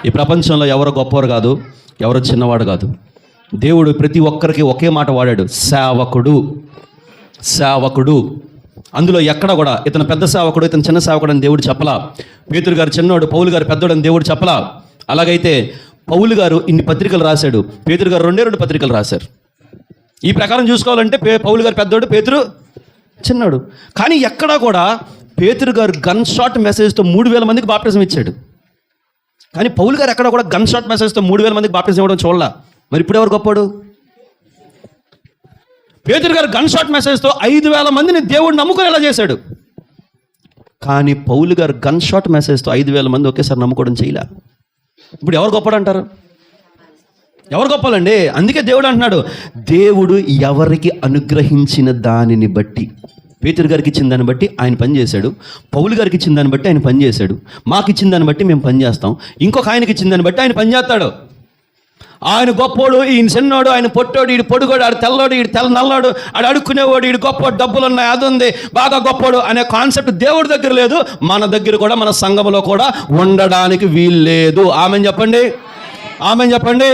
ఈ ప్రపంచంలో ఎవరు గొప్పవారు కాదు, ఎవరు చిన్నవాడు కాదు. దేవుడు ప్రతి ఒక్కరికి ఒకే మాట వాడాడు, సేవకుడు. సేవకుడు. అందులో ఎక్కడ కూడా ఇతను పెద్ద సేవకుడు, ఇతను చిన్న సేవకుడు అని దేవుడు చెప్పలా. పేతురు గారు చిన్నోడు, పౌలు గారు పెద్దోడు అని దేవుడు చెప్పలా. అలాగైతే పౌలు గారు ఇన్ని పత్రికలు రాశాడు, పేతురు గారు 2 పత్రికలు రాశారు. ఈ ప్రకారం చూసుకోవాలంటే పౌలు గారు పెద్దోడు, పేతురు చిన్నోడు. కానీ ఎక్కడా కూడా పేతురు గారు గన్ షాట్ మెసేజ్తో 3000 మందికి బాప్టిజం ఇచ్చాడు. కానీ పౌలు గారు ఎక్కడ కూడా గన్ షాట్ మెసేజ్తో 3000 మందికి బాప్టిజం ఇవ్వడం చూడలా. మరి ఇప్పుడు ఎవరు గొప్పవాడు? పేతురు గారు గన్ షాట్ మెసేజ్తో 5000 మందిని దేవుడు నమ్ముకునేలా చేశాడు. కానీ పౌలు గారు గన్ షాట్ మెసేజ్తో 5000 మంది ఒకేసారి నమ్ముకోవడం చేయలే. ఇప్పుడు ఎవరు గొప్పడు అంటారు? ఎవరు గొప్పలండి? అందుకే దేవుడు అంటున్నాడు, దేవుడు ఎవరికి అనుగ్రహించిన దానిని బట్టి, పేతురు గారికి ఇచ్చిన దాన్ని బట్టి ఆయన పని చేశాడు, పౌలు గారికి ఇచ్చిన దాన్ని బట్టి ఆయన పని చేశాడు, మాకు ఇచ్చిన దాన్ని బట్టి మేము పని చేస్తాం, ఇంకొక ఆయనకి ఇచ్చిన దాన్ని బట్టి ఆయన పని చేస్తాడు. ఆయన గొప్పోడు, ఈయన చిన్నోడు, ఆయన పొట్టోడు, ఈడు పొడుగోడు, ఆడు తెల్లోడు, ఈడు నల్లోడు, ఆడు అడుక్కునేవాడు, ఈడు గొప్పోడు, డబ్బులు ఉన్నాయి, అది ఉంది, బాగా గొప్పోడు అనే కాన్సెప్ట్ దేవుడి దగ్గర లేదు, మన దగ్గర కూడా, మన సంఘంలో కూడా ఉండడానికి వీల్లేదు. ఆమెన్ చెప్పండి, ఆమెన్ చెప్పండి.